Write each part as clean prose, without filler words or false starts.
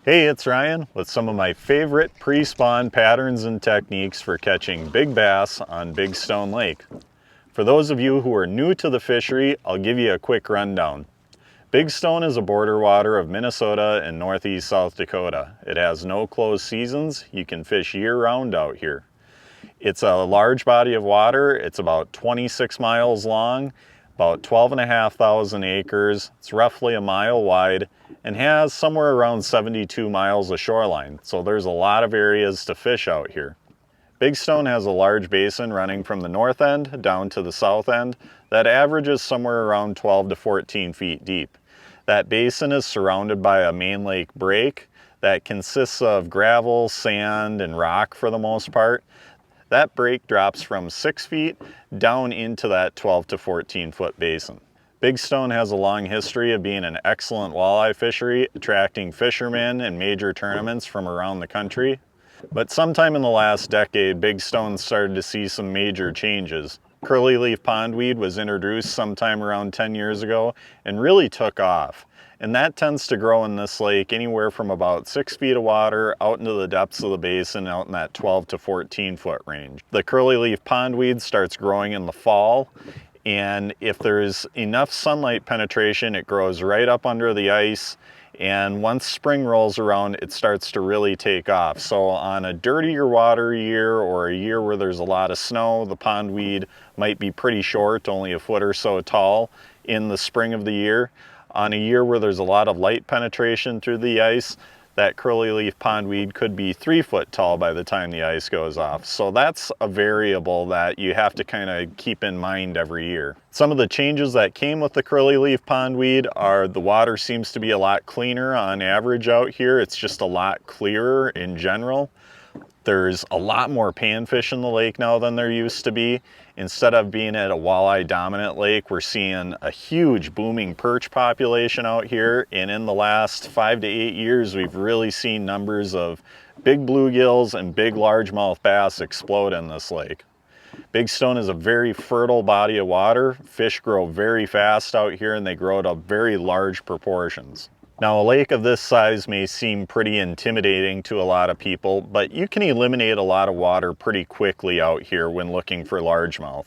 Hey, it's Ryan with some of my favorite pre-spawn patterns and techniques for catching big bass on Big Stone Lake. For those of you who are new to the fishery, I'll give you a quick rundown. Big Stone is a border water of Minnesota and northeast South Dakota. It has no closed seasons. You can fish year-round out here. It's a large body of water. It's about 26 miles long, about 12,500 acres. It's roughly a mile wide and has somewhere around 72 miles of shoreline. So there's a lot of areas to fish out here. Big Stone has a large basin running from the north end down to the south end that averages somewhere around 12 to 14 feet deep. That basin is surrounded by a main lake break that consists of gravel, sand, and rock for the most part. That break drops from 6 feet down into that 12 to 14 foot basin. Big Stone has a long history of being an excellent walleye fishery, attracting fishermen and major tournaments from around the country. But sometime in the last decade, Big Stone started to see some major changes. Curly-leaf pondweed was introduced sometime around 10 years ago and really took off. And that tends to grow in this lake anywhere from about 6 feet of water out into the depths of the basin, out in that 12 to 14 foot range. The curly-leaf pondweed starts growing in the fall, and if there's enough sunlight penetration, it grows right up under the ice, and once spring rolls around, it starts to really take off. So on a dirtier water year or a year where there's a lot of snow, the pondweed might be pretty short, only a foot or so tall in the spring of the year. On a year where there's a lot of light penetration through the ice, that curly-leaf pondweed could be 3 foot tall by the time the ice goes off. So that's a variable that you have to kind of keep in mind every year. Some of the changes that came with the curly-leaf pondweed are the water seems to be a lot cleaner on average out here. It's just a lot clearer in general. There's a lot more panfish in the lake now than there used to be. Instead of being at a walleye dominant lake, we're seeing a huge booming perch population out here. And in the last 5 to 8 years, we've really seen numbers of big bluegills and big largemouth bass explode in this lake. Big Stone is a very fertile body of water. Fish grow very fast out here and they grow to very large proportions. Now, a lake of this size may seem pretty intimidating to a lot of people, but you can eliminate a lot of water pretty quickly out here when looking for largemouth.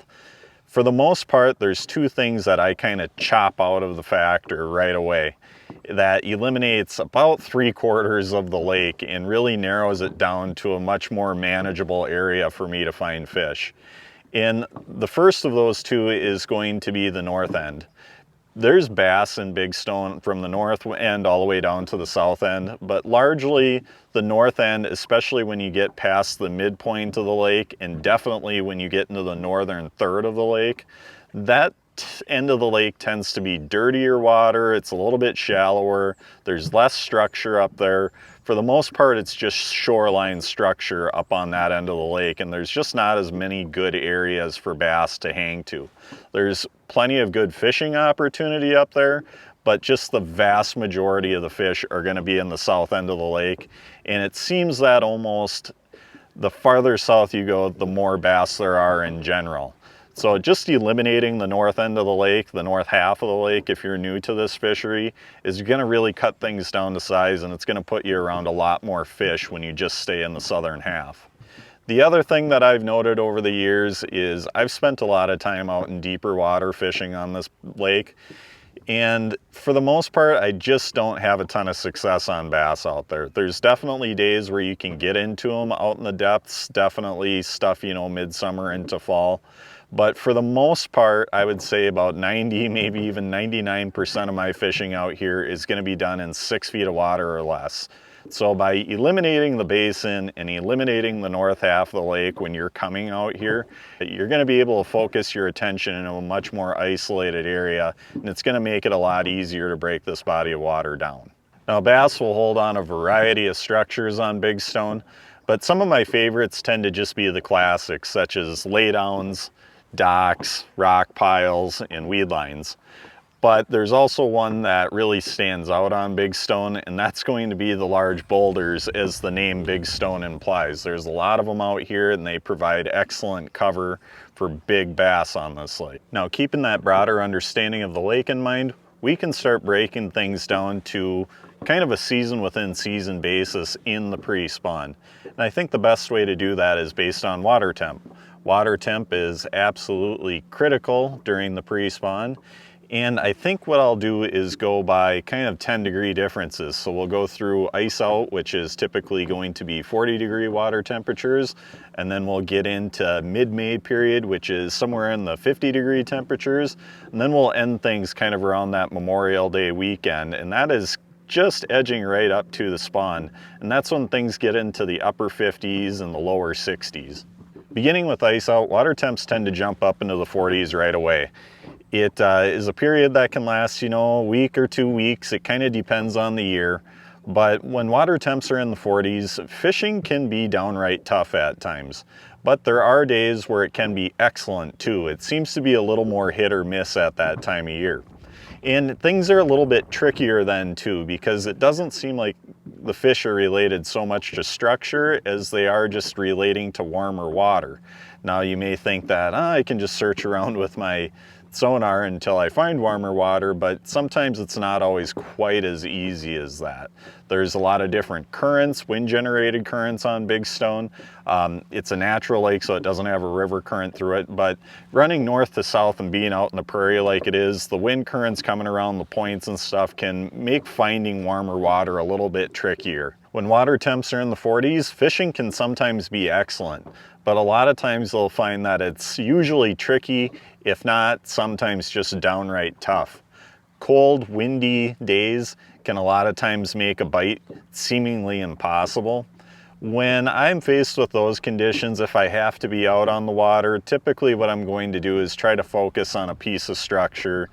For the most part, there's two things that I kind of chop out of the factor right away. That eliminates about 3/4 of the lake and really narrows it down to a much more manageable area for me to find fish. And the first of those two is going to be the north end. There's bass in Big Stone from the north end all the way down to the south end, but largely the north end, especially when you get past the midpoint of the lake and definitely when you get into the northern third of the lake, that end of the lake tends to be dirtier water. It's a little bit shallower. There's less structure up there. For the most part, it's just shoreline structure up on that end of the lake, and there's just not as many good areas for bass to hang to. There's plenty of good fishing opportunity up there, but just the vast majority of the fish are going to be in the south end of the lake, and it seems that almost the farther south you go, the more bass there are in general. So just eliminating the north end of the lake, the north half of the lake, if you're new to this fishery, is going to really cut things down to size, and it's going to put you around a lot more fish when you just stay in the southern half. The other thing that I've noted over the years is I've spent a lot of time out in deeper water fishing on this lake, and for the most part, I just don't have a ton of success on bass out there. There's definitely days where you can get into them out in the depths, definitely stuff, you know, midsummer into fall. But for the most part, I would say about 90, maybe even 99% of my fishing out here is going to be done in 6 feet of water or less. So by eliminating the basin and eliminating the north half of the lake when you're coming out here, you're going to be able to focus your attention in a much more isolated area, and it's going to make it a lot easier to break this body of water down. Now, bass will hold on a variety of structures on Big Stone, but some of my favorites tend to just be the classics, such as laydowns, docks, rock piles, and weed lines. But there's also one that really stands out on Big Stone, and that's going to be the large boulders, as the name Big Stone implies. There's a lot of them out here, and they provide excellent cover for big bass on this lake. Now, keeping that broader understanding of the lake in mind, we can start breaking things down to kind of a season within season basis in the pre-spawn. And I think the best way to do that is based on water temp. Water temp is absolutely critical during the pre-spawn. And I think what I'll do is go by kind of 10-degree differences. So we'll go through ice out, which is typically going to be 40-degree water temperatures. And then we'll get into mid-May period, which is somewhere in the 50-degree temperatures. And then we'll end things kind of around that Memorial Day weekend. And that is just edging right up to the spawn. And that's when things get into the upper 50s and the lower 60s. Beginning with ice out, water temps tend to jump up into the 40s right away. It is a period that can last, a week or 2 weeks. It kind of depends on the year. But when water temps are in the 40s, fishing can be downright tough at times. But there are days where it can be excellent too. It seems to be a little more hit or miss at that time of year. And things are a little bit trickier then too, because it doesn't seem like the fish are related so much to structure as they are just relating to warmer water. Now you may think that I can just search around with my sonar until I find warmer water, but sometimes it's not always quite as easy as that. There's a lot of different currents, wind-generated currents on Big Stone. It's a natural lake, so it doesn't have a river current through it, but running north to south and being out in the prairie like it is, the wind currents coming around the points and stuff can make finding warmer water a little bit trickier. When water temps are in the 40s, fishing can sometimes be excellent, but a lot of times they'll find that it's usually tricky, if not sometimes just downright tough. Cold, windy days can a lot of times make a bite seemingly impossible. When I'm faced with those conditions, if I have to be out on the water, typically what I'm going to do is try to focus on a piece of structure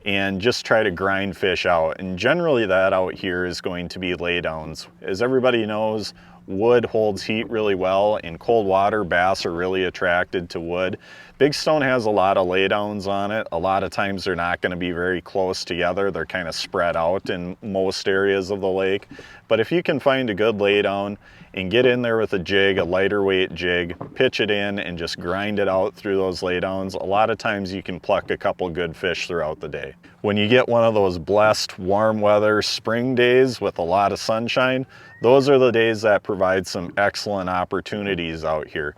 and just try to grind fish out. And generally that out here is going to be laydowns. As everybody knows, wood holds heat really well. In cold water, bass are really attracted to wood. Big Stone has a lot of laydowns on it. A lot of times they're not going to be very close together. They're kind of spread out in most areas of the lake. But if you can find a good laydown and get in there with a jig, a lighter weight jig, pitch it in and just grind it out through those laydowns, a lot of times you can pluck a couple good fish throughout the day. When you get one of those blessed warm weather spring days with a lot of sunshine, those are the days that provide some excellent opportunities out here.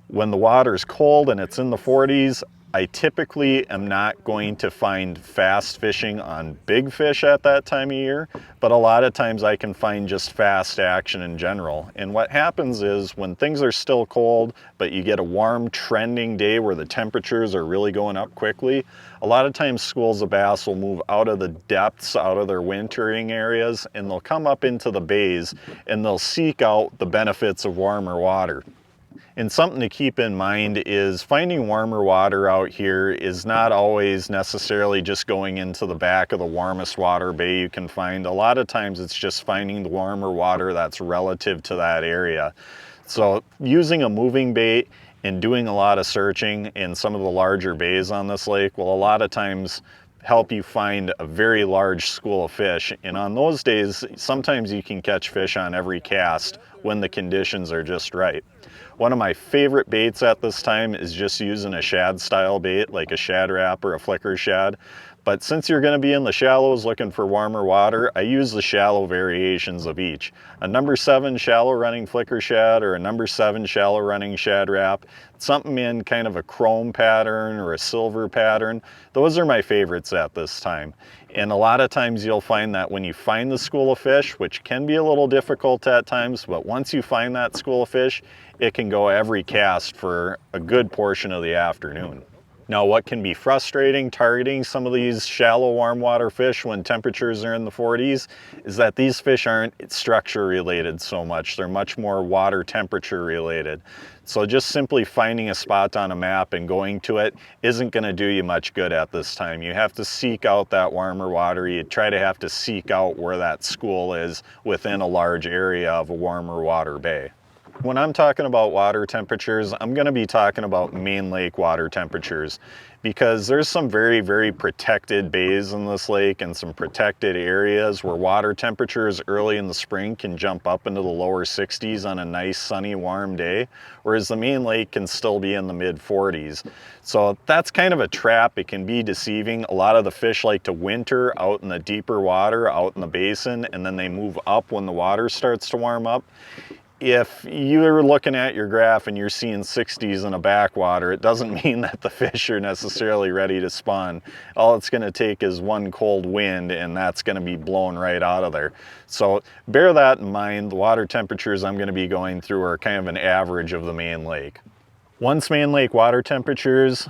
When the water's cold and it's in the 40s, I typically am not going to find fast fishing on big fish at that time of year, but a lot of times I can find just fast action in general. And what happens is when things are still cold, but you get a warm trending day where the temperatures are really going up quickly, a lot of times schools of bass will move out of the depths, out of their wintering areas, and they'll come up into the bays and they'll seek out the benefits of warmer water. And something to keep in mind is finding warmer water out here is not always necessarily just going into the back of the warmest water bay you can find. A lot of times it's just finding the warmer water that's relative to that area. So using a moving bait and doing a lot of searching in some of the larger bays on this lake will a lot of times help you find a very large school of fish. And on those days, sometimes you can catch fish on every cast when the conditions are just right. One of my favorite baits at this time is just using a shad style bait, like a shad wrap or a flicker shad. But since you're going to be in the shallows looking for warmer water, I use the shallow variations of each. A number 7 shallow running flicker shad or a number 7 shallow running shad wrap, something in kind of a chrome pattern or a silver pattern. Those are my favorites at this time. And a lot of times you'll find that when you find the school of fish, which can be a little difficult at times, but once you find that school of fish, it can go every cast for a good portion of the afternoon. Now, what can be frustrating targeting some of these shallow warm water fish when temperatures are in the 40s is that these fish aren't structure related so much. They're much more water temperature related. So just simply finding a spot on a map and going to it isn't going to do you much good at this time. You have to seek out that warmer water. You have to seek out where that school is within a large area of a warmer water bay. When I'm talking about water temperatures, I'm going to be talking about main lake water temperatures, because there's some very, very protected bays in this lake and some protected areas where water temperatures early in the spring can jump up into the lower 60s on a nice sunny warm day, whereas the main lake can still be in the mid 40s. So that's kind of a trap. It can be deceiving. A lot of the fish like to winter out in the deeper water, out in the basin, and then they move up when the water starts to warm up. If you're looking at your graph and you're seeing 60s in a backwater, it doesn't mean that the fish are necessarily ready to spawn. All it's going to take is one cold wind and that's going to be blown right out of there. So bear that in mind. The water temperatures I'm going to be going through are kind of an average of the main lake. Once main lake water temperatures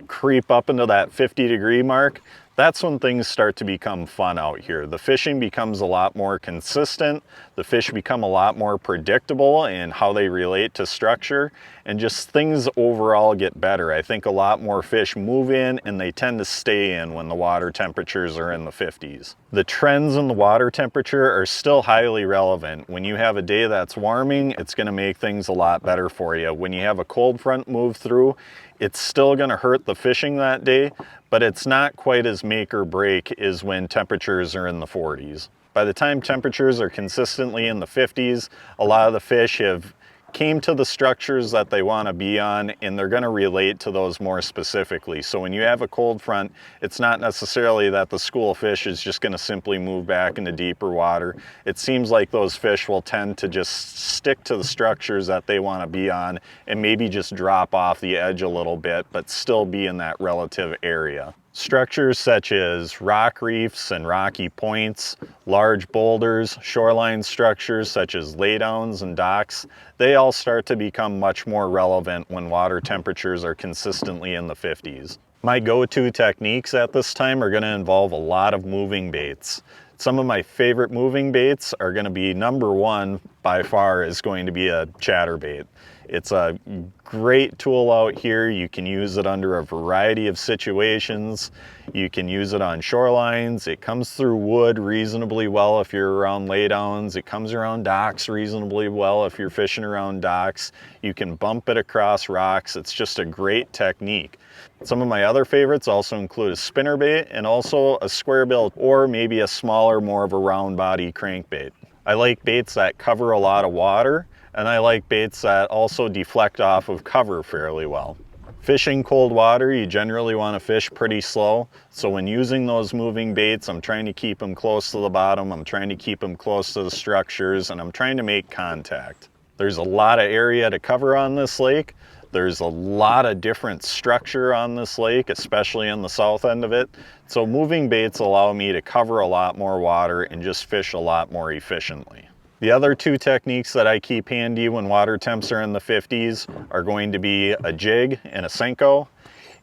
creep up into that 50-degree mark, that's when things start to become fun out here. The fishing becomes a lot more consistent, the fish become a lot more predictable in how they relate to structure, and just things overall get better. I think a lot more fish move in and they tend to stay in when the water temperatures are in the 50s. The trends in the water temperature are still highly relevant. When you have a day that's warming, it's going to make things a lot better for you. When you have a cold front move through, it's still going to hurt the fishing that day, but it's not quite as make or break as when temperatures are in the 40s. By the time temperatures are consistently in the 50s, a lot of the fish have came to the structures that they want to be on, and they're going to relate to those more specifically. So when you have a cold front, it's not necessarily that the school of fish is just going to simply move back into deeper water. It seems like those fish will tend to just stick to the structures that they want to be on and maybe just drop off the edge a little bit, but still be in that relative area. Structures such as rock reefs and rocky points, large boulders, shoreline structures such as laydowns and docks, they all start to become much more relevant when water temperatures are consistently in the 50s. My go-to techniques at this time are going to involve a lot of moving baits. Some of my favorite moving baits are going to be, number one by far is going to be a ChatterBait. It's a great tool out here. You can use it under a variety of situations. You can use it on shorelines. It comes through wood reasonably well if you're around laydowns. It comes around docks reasonably well if you're fishing around docks. You can bump it across rocks. It's just a great technique. Some of my other favorites also include a spinnerbait and also a square bill or maybe a smaller, more of a round body crankbait. I like baits that cover a lot of water, and I like baits that also deflect off of cover fairly well. Fishing cold water, you generally want to fish pretty slow. So when using those moving baits, I'm trying to keep them close to the bottom, I'm trying to keep them close to the structures, and I'm trying to make contact. There's a lot of area to cover on this lake. There's a lot of different structure on this lake, especially in the south end of it. So moving baits allow me to cover a lot more water and just fish a lot more efficiently. The other two techniques that I keep handy when water temps are in the 50s are going to be a jig and a Senko.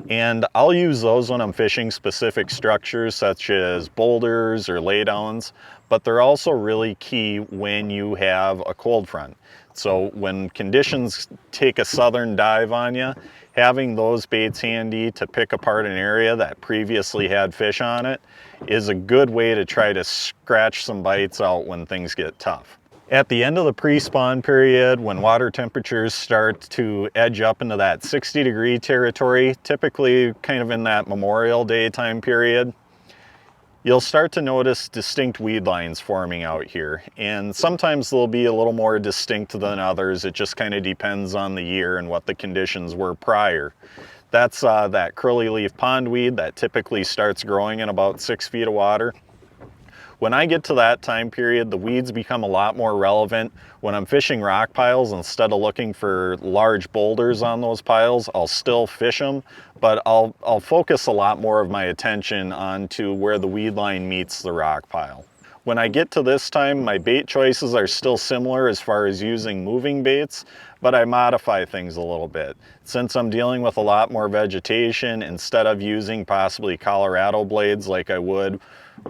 And I'll use those when I'm fishing specific structures such as boulders or laydowns, but they're also really key when you have a cold front. So when conditions take a southern dive on you, having those baits handy to pick apart an area that previously had fish on it is a good way to try to scratch some bites out when things get tough. At the end of the pre-spawn period, when water temperatures start to edge up into that 60-degree territory, typically kind of in that Memorial Day time period, you'll start to notice distinct weed lines forming out here. And sometimes they'll be a little more distinct than others. It just kind of depends on the year and what the conditions were prior. That's that curly leaf pondweed that typically starts growing in about 6 feet of water. When I get to that time period, the weeds become a lot more relevant. When I'm fishing rock piles, instead of looking for large boulders on those piles, I'll still fish them, but I'll focus a lot more of my attention onto where the weed line meets the rock pile. When I get to this time, my bait choices are still similar as far as using moving baits, but I modify things a little bit. Since I'm dealing with a lot more vegetation, instead of using possibly Colorado blades like I would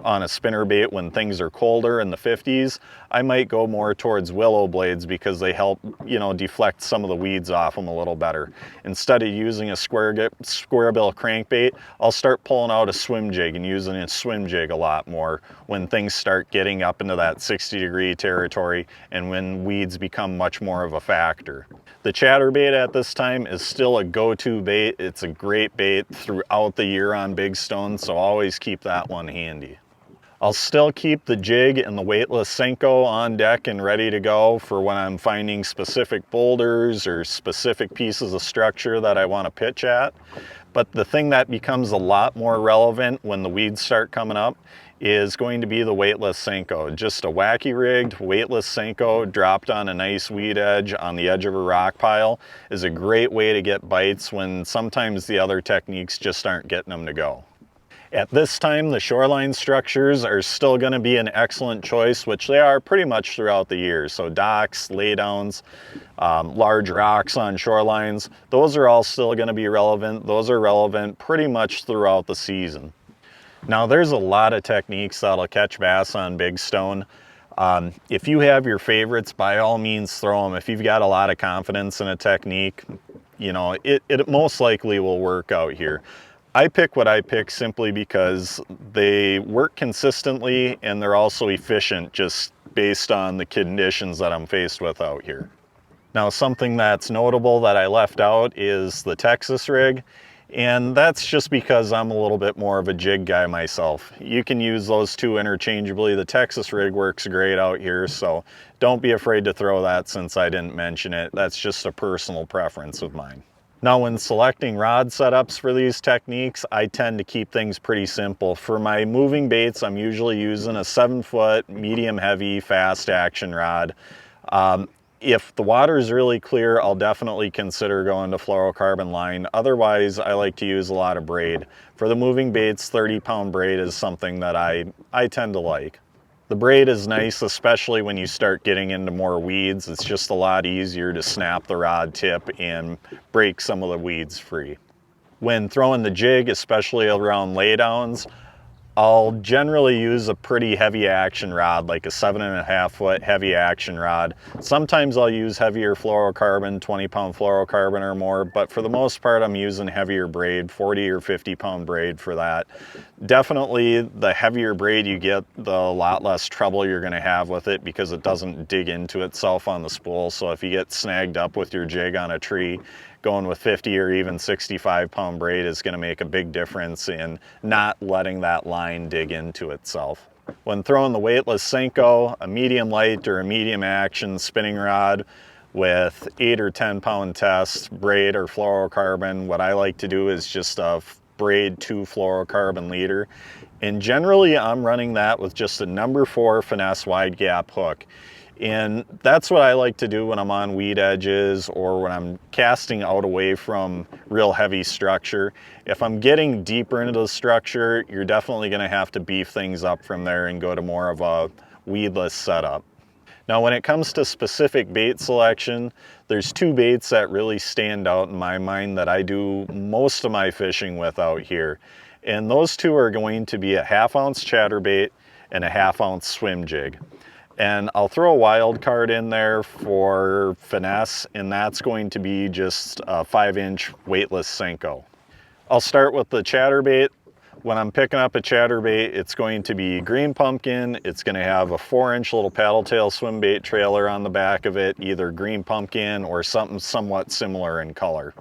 on a spinnerbait when things are colder in the 50s, I might go more towards willow blades because they help, you know, deflect some of the weeds off them a little better. Instead of using a square bill crankbait, I'll start pulling out a swim jig and using a swim jig a lot more when things start getting up into that 60-degree territory and when weeds become much more of a factor. The ChatterBait at this time is still a go-to bait. It's a great bait throughout the year on big stone, so always keep that one handy. I'll still keep the jig and the weightless Senko on deck and ready to go for when I'm finding specific boulders or specific pieces of structure that I want to pitch at. But the thing that becomes a lot more relevant when the weeds start coming up is going to be the weightless Senko. Just a wacky rigged weightless Senko dropped on a nice weed edge on the edge of a rock pile is a great way to get bites when sometimes the other techniques just aren't getting them to go. At this time, the shoreline structures are still going to be an excellent choice, which they are pretty much throughout the year. So docks, laydowns, large rocks on shorelines, those are all still going to be relevant. Those are relevant pretty much throughout the season. Now, there's a lot of techniques that'll catch bass on big stone. If you have your favorites, by all means throw them. If you've got a lot of confidence in a technique, you know, it most likely will work out here. I pick what I pick simply because they work consistently and they're also efficient just based on the conditions that I'm faced with out here. Now, something that's notable that I left out is the Texas rig, and that's just because I'm a little bit more of a jig guy myself. You can use those two interchangeably. The Texas rig works great out here, so don't be afraid to throw that since I didn't mention it. That's just a personal preference of mine. Now, when selecting rod setups for these techniques, I tend to keep things pretty simple. For my moving baits, I'm usually using a 7-foot, medium heavy, fast action rod. If the water is really clear, I'll definitely consider going to fluorocarbon line. Otherwise, I like to use a lot of braid. For the moving baits, 30-pound braid is something that I tend to like. The braid is nice, especially when you start getting into more weeds. It's just a lot easier to snap the rod tip and break some of the weeds free. When throwing the jig, especially around laydowns, I'll generally use a pretty heavy action rod, like a 7.5-foot heavy action rod. Sometimes I'll use heavier fluorocarbon, 20-pound fluorocarbon or more, but for the most part I'm using heavier braid, 40 or 50-pound braid for that. Definitely the heavier braid you get, the lot less trouble you're going to have with it because it doesn't dig into itself on the spool. So if you get snagged up with your jig on a tree, going with 50 or even 65-pound braid is going to make a big difference in not letting that line dig into itself. When throwing the weightless Senko, a medium light or a medium action spinning rod with 8 or 10-pound test braid or fluorocarbon, what I like to do is just a braid 2 fluorocarbon leader. And generally I'm running that with just a number 4 finesse wide gap hook. And that's what I like to do when I'm on weed edges or when I'm casting out away from real heavy structure. If I'm getting deeper into the structure, you're definitely going to have to beef things up from there and go to more of a weedless setup. Now, when it comes to specific bait selection, there's 2 baits that really stand out in my mind that I do most of my fishing with out here. And those 2 are going to be a 1/2-ounce ChatterBait and a 1/2-ounce swim jig. And I'll throw a wild card in there for finesse, and that's going to be just a 5-inch weightless Senko. I'll start with the ChatterBait. When I'm picking up a ChatterBait, it's going to be green pumpkin. It's going to have a 4-inch little paddle tail swim bait trailer on the back of it, either green pumpkin or something somewhat similar in color.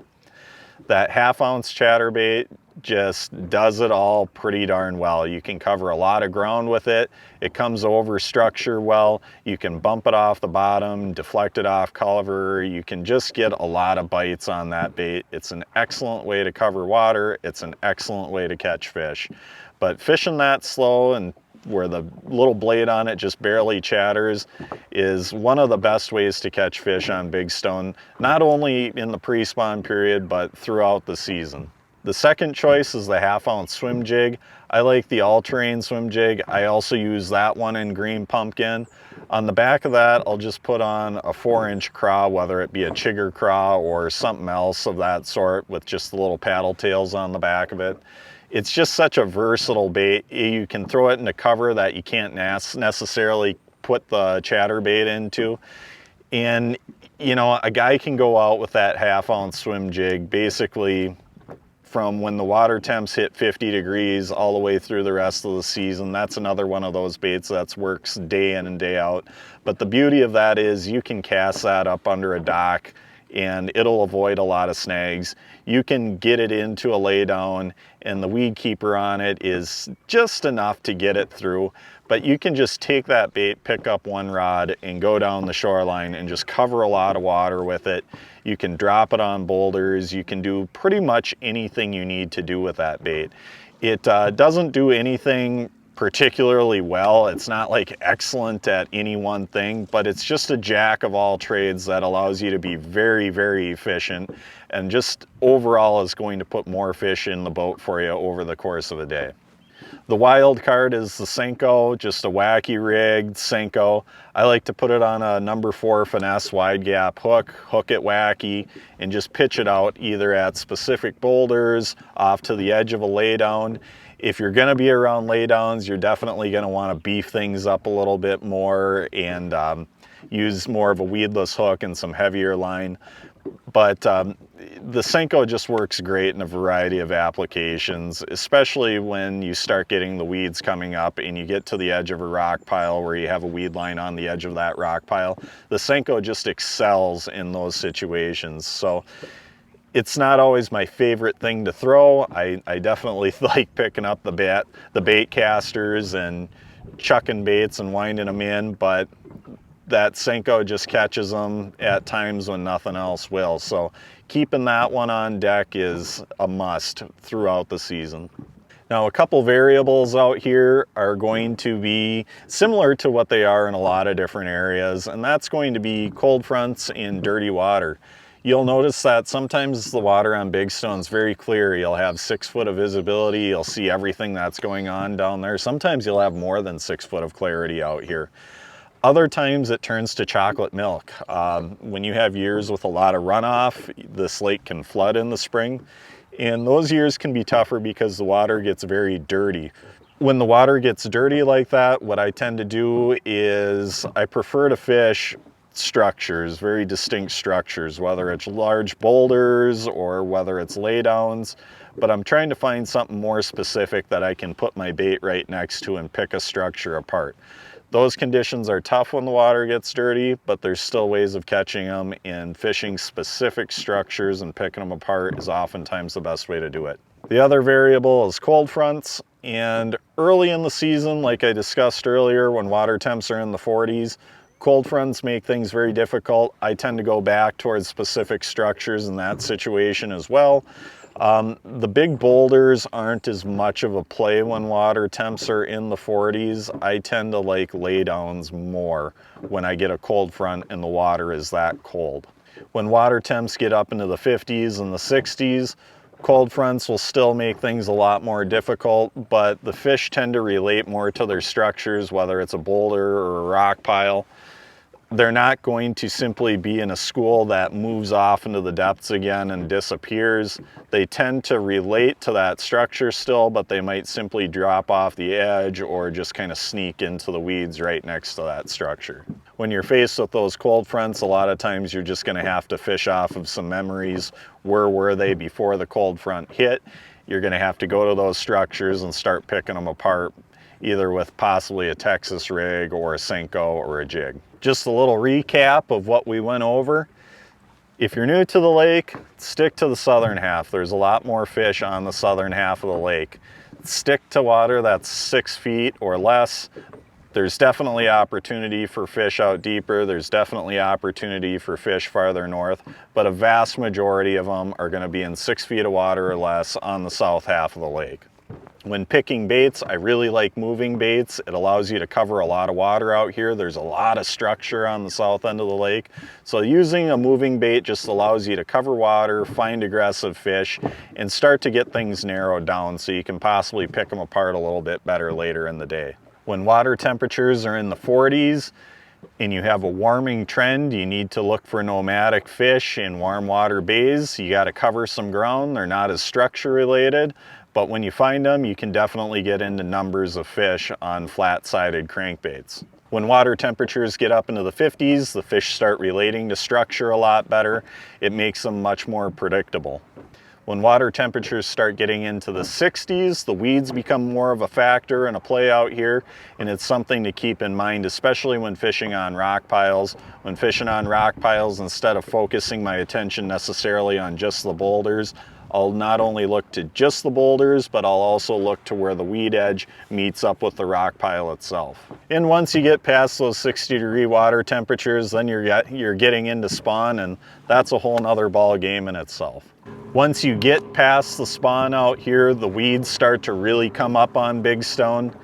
That 1/2-ounce ChatterBait just does it all pretty darn well. You can cover a lot of ground with it. It comes over structure well. You can bump it off the bottom, deflect it off cover. You can just get a lot of bites on that bait. It's an excellent way to cover water. It's an excellent way to catch fish. But fishing that slow and where the little blade on it just barely chatters is one of the best ways to catch fish on big stone, not only in the pre-spawn period, but throughout the season. The second choice is the 1/2-ounce swim jig. I like the all-terrain swim jig. I also use that one in green pumpkin. On the back of that, I'll just put on a 4-inch craw, whether it be a chigger craw or something else of that sort with just the little paddle tails on the back of it. It's just such a versatile bait. You can throw it in a cover that you can't necessarily put the ChatterBait into. And you know, a guy can go out with that 1/2 ounce swim jig basically from when the water temps hit 50 degrees all the way through the rest of the season. That's another one of those baits that works day in and day out. But the beauty of that is you can cast that up under a dock and it'll avoid a lot of snags. You can get it into a laydown and the weed keeper on it is just enough to get it through. But you can just take that bait, pick up one rod, and go down the shoreline and just cover a lot of water with it. You can drop it on boulders. You can do pretty much anything you need to do with that bait. It doesn't do anything particularly well. It's not like excellent at any one thing, but it's just a jack of all trades that allows you to be very, very efficient and just overall is going to put more fish in the boat for you over the course of a day. The wild card is the Senko, just a wacky rigged Senko. I like to put it on a number 4 finesse wide gap hook it wacky, and just pitch it out either at specific boulders, off to the edge of a laydown. If you're gonna be around laydowns, you're definitely gonna wanna beef things up a little bit more and use more of a weedless hook and some heavier line. But the Senko just works great in a variety of applications, especially when you start getting the weeds coming up and you get to the edge of a rock pile where you have a weed line on the edge of that rock pile. The Senko just excels in those situations. So it's not always my favorite thing to throw. I definitely like picking up the bait casters and chucking baits and winding them in, but that Senko just catches them at times when nothing else will. So keeping that one on deck is a must throughout the season. Now, a couple variables out here are going to be similar to what they are in a lot of different areas, and that's going to be cold fronts and dirty water. You'll notice that sometimes the water on Big Stone's very clear. You'll have 6 foot of visibility. You'll see everything that's going on down there. Sometimes you'll have more than 6 foot of clarity out here. Other times it turns to chocolate milk. When you have years with a lot of runoff, this lake can flood in the spring. And those years can be tougher because the water gets very dirty. When the water gets dirty like that, what I tend to do is I prefer to fish structures, very distinct structures, whether it's large boulders or whether it's laydowns. But I'm trying to find something more specific that I can put my bait right next to and pick a structure apart. Those conditions are tough when the water gets dirty, but there's still ways of catching them, and fishing specific structures and picking them apart is oftentimes the best way to do it. The other variable is cold fronts, and early in the season, like I discussed earlier, when water temps are in the 40s, cold fronts make things very difficult. I tend to go back towards specific structures in that situation as well. The big boulders aren't as much of a play when water temps are in the 40s. I tend to like laydowns more when I get a cold front and the water is that cold. When water temps get up into the 50s and the 60s, cold fronts will still make things a lot more difficult, but the fish tend to relate more to their structures, whether it's a boulder or a rock pile. They're not going to simply be in a school that moves off into the depths again and disappears. They tend to relate to that structure still, but they might simply drop off the edge or just kind of sneak into the weeds right next to that structure. When you're faced with those cold fronts, a lot of times you're just going to have to fish off of some memories. Where were they before the cold front hit? You're going to have to go to those structures and start picking them apart, either with possibly a Texas rig or a Senko or a jig. Just a little recap of what we went over. If you're new to the lake, stick to the southern half. There's a lot more fish on the southern half of the lake. Stick to water that's 6 feet or less. There's definitely opportunity for fish out deeper. There's definitely opportunity for fish farther north, but a vast majority of them are going to be in 6 feet of water or less on the south half of the lake. When picking baits, I really like moving baits. It allows you to cover a lot of water out here. There's a lot of structure on the south end of the lake. So using a moving bait just allows you to cover water, find aggressive fish, and start to get things narrowed down so you can possibly pick them apart a little bit better later in the day. When water temperatures are in the 40s and you have a warming trend, you need to look for nomadic fish in warm water bays. You got to cover some ground. They're not as structure related, but when you find them, you can definitely get into numbers of fish on flat-sided crankbaits. When water temperatures get up into the 50s, the fish start relating to structure a lot better. It makes them much more predictable. When water temperatures start getting into the 60s, the weeds become more of a factor and a play out here, and it's something to keep in mind, especially when fishing on rock piles. When fishing on rock piles, instead of focusing my attention necessarily on just the boulders, I'll not only look to just the boulders, but I'll also look to where the weed edge meets up with the rock pile itself. And once you get past those 60-degree water temperatures, then you're getting into spawn, and that's a whole nother ball game in itself. Once you get past the spawn out here, the weeds start to really come up on Big Stone,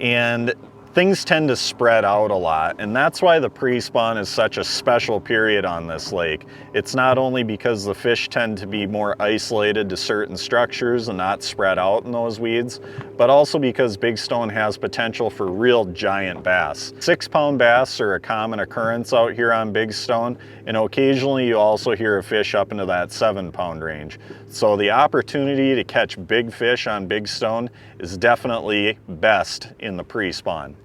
and things tend to spread out a lot, and that's why the pre-spawn is such a special period on this lake. It's not only because the fish tend to be more isolated to certain structures and not spread out in those weeds, but also because Big Stone has potential for real giant bass. 6-pound bass are a common occurrence out here on Big Stone, and occasionally you also hear a fish up into that 7-pound range. So the opportunity to catch big fish on Big Stone is definitely best in the pre-spawn.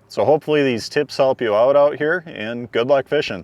So hopefully these tips help you out here, and good luck fishing.